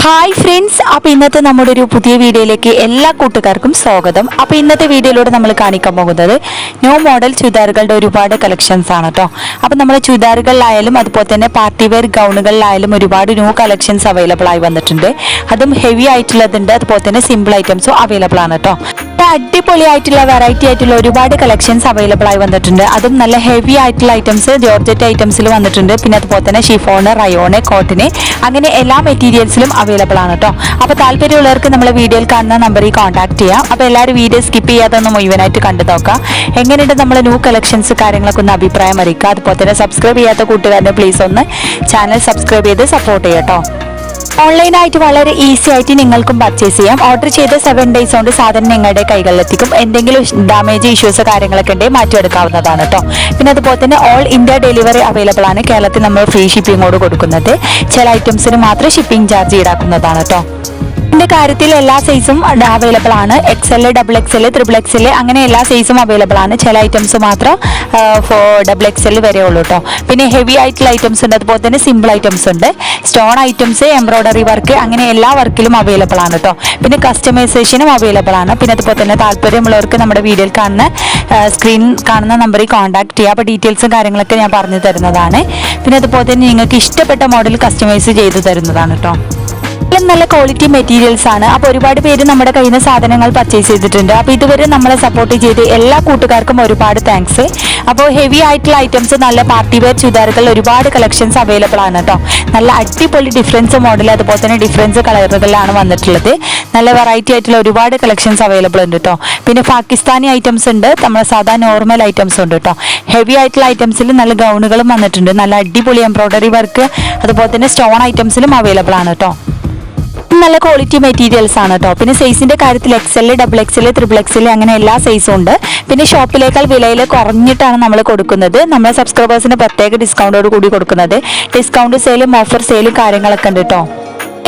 Hi friends, അപ്പോൾ ഇന്നത്തെ നമ്മുടെ ഒരു പുതിയ വീഡിയോയിലേക്ക് എല്ലാ കൂട്ടുകാർക്കും സ്വാഗതം. അപ്പോൾ ഇന്നത്തെ വീഡിയോയിലൂടെ നമ്മൾ കാണിക്കാൻ പോകുന്നത് ന്യൂ മോഡൽ ചുരിദാറുകളുടെ ഒരുപാട് കളക്ഷൻസ് ആണ് കേട്ടോ. അപ്പോൾ നമ്മൾ ചുരിദാറുകളിലായാലും അതുപോലെ തന്നെ പാർട്ടി വെയർ ഗൗണുകളിലായാലും ഒരുപാട് ന്യൂ കളക്ഷൻസ് അവൈലബിൾ ആയി വന്നിട്ടുണ്ട്. അതും ഹെവി ആയിട്ടുള്ളതുണ്ട്, അതുപോലെ തന്നെ സിമ്പിൾ ഐറ്റംസും അവൈലബിൾ ആണ് കേട്ടോ. അടിപൊളി ആയിട്ടുള്ള വെറൈറ്റി ആയിട്ടുള്ള ഒരുപാട് കളക്ഷൻസ് അവൈലബിൾ ആയി വന്നിട്ടുണ്ട്. അതും നല്ല ഹെവി ആയിട്ടുള്ള ഐറ്റംസ് ജോർജറ്റ് ഐറ്റംസിൽ വന്നിട്ടുണ്ട്. പിന്നെ അതുപോലെ തന്നെ ഷിഫോണ്, റയോണ്, കോട്ടന് അങ്ങനെ എല്ലാ മെറ്റീരിയൽസിലും അവൈലബിൾ ആണ് കേട്ടോ. അപ്പോൾ താല്പര്യമുള്ളവർക്ക് നമ്മളെ വീഡിയോയിൽ കാണുന്ന നമ്പറിൽ കോൺടാക്ട് ചെയ്യാം. അപ്പോൾ എല്ലാവരും വീഡിയോ സ്കിപ്പ് ചെയ്യാതെ ഒന്ന് മുഴുവനായിട്ട് കണ്ടു നോക്കാം. എങ്ങനെയുണ്ട് നമ്മളെ ന്യൂ കളക്ഷൻസ് കാര്യങ്ങളൊക്കെ ഒന്ന് അഭിപ്രായം അറിയിക്കുക. അതുപോലെ തന്നെ സബ്സ്ക്രൈബ് ചെയ്യാത്ത കൂട്ടുകാരനെ പ്ലീസ് ഒന്ന് ചാനൽ സബ്സ്ക്രൈബ് ചെയ്ത് സപ്പോർട്ട് ചെയ്യാം കേട്ടോ. ഓൺലൈനായിട്ട് വളരെ ഈസി ആയിട്ട് നിങ്ങൾക്കും പർച്ചേസ് ചെയ്യാം. ഓർഡർ ചെയ്ത് 7 days കൊണ്ട് സാധനം നിങ്ങളുടെ കൈകളിലെത്തിക്കും. എന്തെങ്കിലും ഡാമേജ് ഇഷ്യൂസ് കാര്യങ്ങളൊക്കെ ഉണ്ടെങ്കിൽ മാറ്റിയെടുക്കാവുന്നതാണ് കേട്ടോ. പിന്നെ അതുപോലെ തന്നെ ഓൾ ഇന്ത്യ ഡെലിവറി അവൈലബിൾ ആണ്. കേരളത്തിൽ നമ്മൾ ഫ്രീ ഷിപ്പിങ്ങോട് കൊടുക്കുന്നത്. ചില ഐറ്റംസിന് മാത്രം ഷിപ്പിംഗ് ചാർജ് ഈടാക്കുന്നതാണ് കേട്ടോ. ഇതിന്റെ കാര്യത്തിൽ എല്ലാ സൈസും അവൈലബിൾ ആണ്. XL, XXL, XXL അങ്ങനെ എല്ലാ സൈസും അവൈലബിൾ ആണ്. ചില ഐറ്റംസ് മാത്രം XXL വരെ ഉള്ളൂ കേട്ടോ. പിന്നെ ഹെവി ആയിട്ടുള്ള ഐറ്റംസ് ഉണ്ട്, അതുപോലെ തന്നെ സിമ്പിൾ ഐറ്റംസ് ഉണ്ട്. സ്റ്റോൺ ഐറ്റംസ്, എംബ്രോയിഡറി വർക്ക് അങ്ങനെ എല്ലാ വർക്കിലും അവൈലബിൾ ആണ് കേട്ടോ. പിന്നെ കസ്റ്റമൈസേഷനും അവൈലബിൾ ആണ്. പിന്നെ അതുപോലെ തന്നെ താല്പര്യമുള്ളവർക്ക് നമ്മുടെ വീഡിയോയിൽ കാണുന്ന സ്ക്രീൻ കാണുന്ന നമ്പറിൽ കോൺടാക്ട് ചെയ്യുക. അപ്പോൾ ഡീറ്റെയിൽസും കാര്യങ്ങളൊക്കെ ഞാൻ പറഞ്ഞു തരുന്നതാണ്. പിന്നെ അതുപോലെ തന്നെ നിങ്ങൾക്ക് ഇഷ്ടപ്പെട്ട മോഡൽ കസ്റ്റമൈസ് ചെയ്ത് തരുന്നതാണ് കേട്ടോ. നല്ല ക്വാളിറ്റി മെറ്റീരിയൽസ് ആണ്. അപ്പോൾ ഒരുപാട് പേര് നമ്മുടെ കയ്യിൽ നിന്ന് സാധനങ്ങൾ പർച്ചേസ് ചെയ്തിട്ടുണ്ട്. അപ്പോൾ ഇതുവരെ നമ്മളെ സപ്പോർട്ട് ചെയ്ത് എല്ലാ കൂട്ടുകാർക്കും ഒരുപാട് താങ്ക്സ്. അപ്പോൾ ഹെവി ആയിട്ടുള്ള ഐറ്റംസ്, നല്ല പാർട്ടി വെയർ ചുരിദാറുകൾ ഒരുപാട് കളക്ഷൻസ് അവൈലബിൾ ആണ് കേട്ടോ. നല്ല അടിപൊളി ഡിഫറൻസ് മോഡൽ, അതുപോലെ തന്നെ ഡിഫറൻസ് കളറുകളിലാണ് വന്നിട്ടുള്ളത്. നല്ല വെറൈറ്റി ആയിട്ടുള്ള ഒരുപാട് കളക്ഷൻസ് അവൈലബിൾ ഉണ്ട് കേട്ടോ. പിന്നെ പാകിസ്ഥാനി ഐറ്റംസ് ഉണ്ട്, നമ്മുടെ സാധാ നോർമൽ ഐറ്റംസ് ഉണ്ട് കേട്ടോ. ഹെവി ആയിട്ടുള്ള ഐറ്റംസിൽ നല്ല ഗൗണുകളും വന്നിട്ടുണ്ട്. നല്ല അടിപൊളി എംബ്രോയിഡറി വർക്ക്, അതുപോലെ തന്നെ സ്റ്റോൺ ഐറ്റംസിലും അവൈലബിൾ ആണ് കേട്ടോ. നല്ല ക്വാളിറ്റി മെറ്റീരിയൽസ് ആണ് കേട്ടോ. പിന്നെ സൈസിന്റെ കാര്യത്തിൽ XL, XXL, XXL അങ്ങനെ എല്ലാ സൈസും ഉണ്ട്. പിന്നെ ഷോപ്പിലേക്കാൾ വിലയിൽ കുറഞ്ഞിട്ടാണ് നമ്മൾ കൊടുക്കുന്നത്. നമ്മളെ സബ്സ്ക്രൈബേഴ്സിന് പ്രത്യേക ഡിസ്കൗണ്ടോട് കൂടി കൊടുക്കുന്നത്. ഡിസ്കൗണ്ട് സെയിലും ഓഫർ സെയിലും കാര്യങ്ങളൊക്കെ ഉണ്ട് കേട്ടോ.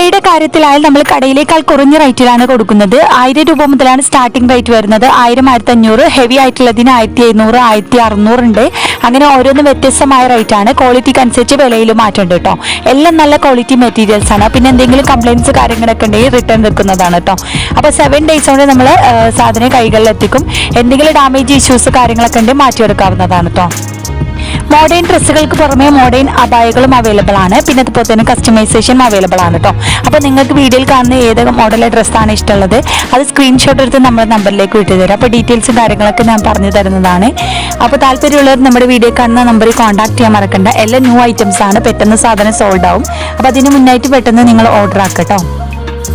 യുടെ കാര്യത്തിലായാലും നമ്മൾ കടയിലേക്കാൾ കുറഞ്ഞ റേറ്റിലാണ് കൊടുക്കുന്നത്. 1000 രൂപ മുതലാണ് സ്റ്റാർട്ടിംഗ് റേറ്റ് വരുന്നത്. 1000, 1500, ഹെവി ആയിട്ടുള്ളതിന് 1700, 1600 ഉണ്ട്. അങ്ങനെ ഓരോന്ന് വ്യത്യസ്തമായ റേറ്റ് ആണ്. ക്വാളിറ്റിക്ക് അനുസരിച്ച് വിലയിൽ മാറ്റമുണ്ട് കേട്ടോ. എല്ലാം നല്ല ക്വാളിറ്റി മെറ്റീരിയൽസ് ആണ്. പിന്നെ എന്തെങ്കിലും കംപ്ലയിൻസ് കാര്യങ്ങളൊക്കെ ഉണ്ടെങ്കിൽ റിട്ടേൺ വെക്കുന്നതാണ് കേട്ടോ. അപ്പോൾ 7 days കൊണ്ട് നമ്മൾ സാധനം കൈകളിൽ എത്തിക്കും. എന്തെങ്കിലും ഡാമേജ് ഇഷ്യൂസ് കാര്യങ്ങളൊക്കെ ഉണ്ടെങ്കിൽ മാറ്റിയെടുക്കാവുന്നതാണ് കേട്ടോ. മോഡേൺ ഡ്രസ്സുകൾക്ക് പുറമെ മോഡേൺ അബായകളും അവൈലബിൾ ആണ്. പിന്നെ അതുപോലെ തന്നെ കസ്റ്റമൈസേഷൻ അവൈലബിൾ ആണ് കേട്ടോ. അപ്പോൾ നിങ്ങൾക്ക് വീഡിയോയിൽ കാണുന്ന ഏത് മോഡൽ ഡ്രസ്സാണ് ഇഷ്ടമുള്ളത് അത് സ്ക്രീൻഷോട്ട് എടുത്ത് നമ്മുടെ നമ്പറിലേക്ക് വിട്ടു തരാം. അപ്പോൾ ഡീറ്റെയിൽസും കാര്യങ്ങളൊക്കെ ഞാൻ പറഞ്ഞു തരുന്നതാണ്. അപ്പോൾ താല്പര്യമുള്ളവർ നമ്മുടെ വീഡിയോ കാണുന്ന നമ്പറിൽ കോൺടാക്ട് ചെയ്യാൻ മറക്കണ്ട. എല്ലാം ന്യൂ ഐറ്റംസ് ആണ്. പെട്ടെന്ന് സാധനം സോൾഡ് ആവും. അപ്പോൾ അതിന് മുന്നായിട്ട് പെട്ടെന്ന് നിങ്ങൾ ഓർഡർ ആക്കുക കേട്ടോ.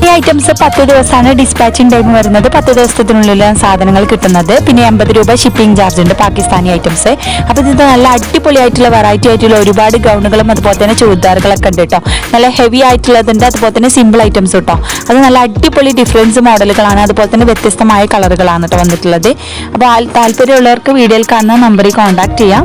ഈ ഐറ്റംസ് 10 ദിവസമാണ് ഡിസ്പാച്ചിങ് ടൈം വരുന്നത്. 10 ദിവസത്തിനുള്ളിലാണ് സാധനങ്ങൾ കിട്ടുന്നത്. പിന്നെ 80 രൂപ ഷിപ്പിംഗ് ചാർജ് ഉണ്ട് പാകിസ്ഥാനി ഐറ്റംസ്. അപ്പോൾ ഇത് നല്ല അടിപൊളിയായിട്ടുള്ള വെറൈറ്റി ആയിട്ടുള്ള ഒരുപാട് ഗൗണുകളും അതുപോലെ തന്നെ ചുരിദാറുകളൊക്കെ ഉണ്ട് കേട്ടോ. നല്ല ഹെവി ആയിട്ടുള്ളതുണ്ട്, അതുപോലെ തന്നെ സിമ്പിൾ ഐറ്റംസ് കേട്ടോ. അത് നല്ല അടിപൊളി ഡിഫറൻസ് മോഡലുകളാണ്, അതുപോലെ തന്നെ വ്യത്യസ്തമായ കളറുകളാണ് കേട്ടോ വന്നിട്ടുള്ളത്. അപ്പോൾ താല്പര്യമുള്ളവർക്ക് വീഡിയോയിൽ കാണുന്ന നമ്പറിൽ കോൺടാക്ട് ചെയ്യാം.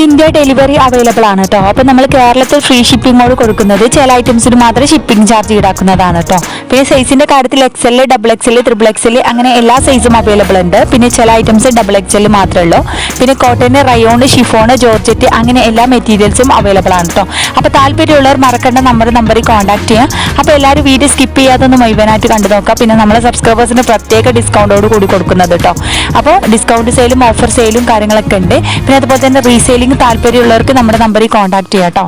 ഇന്ത്യ ഡെലിവറി അവൈലബിൾ ആണ് കേട്ടോ. അപ്പോൾ നമ്മൾ കേരളത്തിൽ ഫ്രീ ഷിപ്പിങ്ങോട് കൊടുക്കുന്നത്. ചില ഐറ്റംസിന് മാത്രം ഷിപ്പിംഗ് ചാർജ് ഈടാക്കുന്നതാണ് കേട്ടോ. പിന്നെ സൈസിന്റെ കാര്യത്തിൽ XL, XXL, XXL അങ്ങനെ എല്ലാ സൈസും അവൈലബിൾ ഉണ്ട്. പിന്നെ ചില ഐറ്റംസ് XXL മാത്രമേ ഉള്ളൂ. പിന്നെ കോട്ടന്, റയോണ്, ഷിഫോണ്, ജോർജറ്റ് അങ്ങനെ എല്ലാ മെറ്റീരിയൽസും അവൈലബിൾ ആണ് കേട്ടോ. അപ്പോൾ താല്പര്യമുള്ളവർ മറക്കേണ്ട നമ്പറിൽ കോൺടാക്ട് ചെയ്യാം. അപ്പോൾ എല്ലാവരും വീഡിയോ സ്കിപ്പ് ചെയ്യാതൊന്ന് മുഴുവനായിട്ട് കണ്ടു നോക്കാം. പിന്നെ നമ്മളെ സബ്സ്ക്രൈബേഴ്സിന് പ്രത്യേക ഡിസ്കൗണ്ടോട് കൂടി കൊടുക്കുന്നത് കേട്ടോ. അപ്പോൾ ഡിസ്കൗണ്ട് സെയിലും ഓഫർ സെയിലും കാര്യങ്ങളൊക്കെ ഉണ്ട്. പിന്നെ അതുപോലെ തന്നെ റീസെയിലിംഗ് താല്പര്യമുള്ളവർക്ക് നമ്മുടെ നമ്പറിൽ കോൺടാക്ട് ചെയ്യാം കേട്ടോ.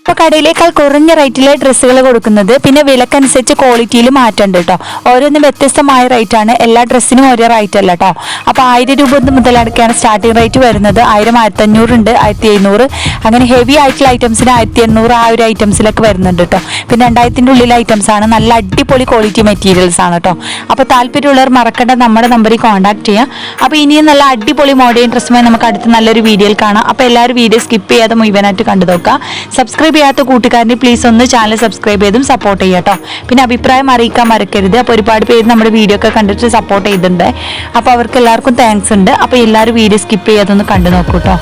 ഇപ്പോൾ കടയിലേക്കാൾ കുറഞ്ഞ റേറ്റിലെ ഡ്രസ്സുകൾ കൊടുക്കുന്നത്. പിന്നെ വിലക്കനുസരിച്ച് ക്വാളിറ്റിയിൽ മാറ്റമുണ്ട് കേട്ടോ. ഓരോന്നും വ്യത്യസ്തമായ റേറ്റ് ആണ്. എല്ലാ ഡ്രസ്സിനും ഒരേ റേറ്റ് അല്ല കേട്ടോ. അപ്പോൾ 1000 രൂപ മുതലടക്കാണ് സ്റ്റാർട്ടിംഗ് റേറ്റ് വരുന്നത്. 1000, 1500 ഉണ്ട്, 1700 അങ്ങനെ ഹെവി ആയിട്ടുള്ള ഐറ്റംസിന് 1800 ആ ഒരു ഐറ്റംസിലൊക്കെ വരുന്നുണ്ട് കേട്ടോ. പിന്നെ 2000-ന്റെ ഉള്ളിലെ ഐറ്റംസ് ആണ്. നല്ല അടിപൊളി ക്വാളിറ്റി മെറ്റീരിയൽസ് ആണ് കേട്ടോ. അപ്പോൾ താല്പര്യമുള്ളവർ മറക്കേണ്ട നമ്മുടെ നമ്പറിൽ കോൺടാക്ട് ചെയ്യാം. അപ്പോൾ ഇനിയും നല്ല അടിപൊളി മോഡേൺ ഡ്രസ്സുമായി നമുക്ക് അടുത്ത നല്ലൊരു വീഡിയോയിൽ കാണാം. അപ്പോൾ എല്ലാവരും വീഡിയോ സ്കിപ്പ് ചെയ്യാതെ മുഴുവനായിട്ട് കണ്ടു നോക്കുക. സബ്സ്ക്രൈബ് ചെയ്യാത്ത കൂട്ടുകാരനെ പ്ലീസ് ഒന്ന് ചാനൽ സബ്സ്ക്രൈബ് ചെയ്തും സപ്പോർട്ട് ചെയ്യാം കേട്ടോ. പിന്നെ അഭിപ്രായം അറിയിക്കാൻ മറക്കരുത്. അപ്പോൾ ഒരുപാട് പേര് നമ്മുടെ വീഡിയോ ഒക്കെ കണ്ടിട്ട് സപ്പോർട്ട് ചെയ്തിട്ടുണ്ട്. അപ്പോൾ അവർക്ക് എല്ലാവർക്കും താങ്ക്സ് ഉണ്ട്. അപ്പോൾ എല്ലാവരും വീഡിയോ സ്കിപ്പ് ചെയ്യാതെ ഒന്ന് കണ്ടു നോക്കൂ കേട്ടോ.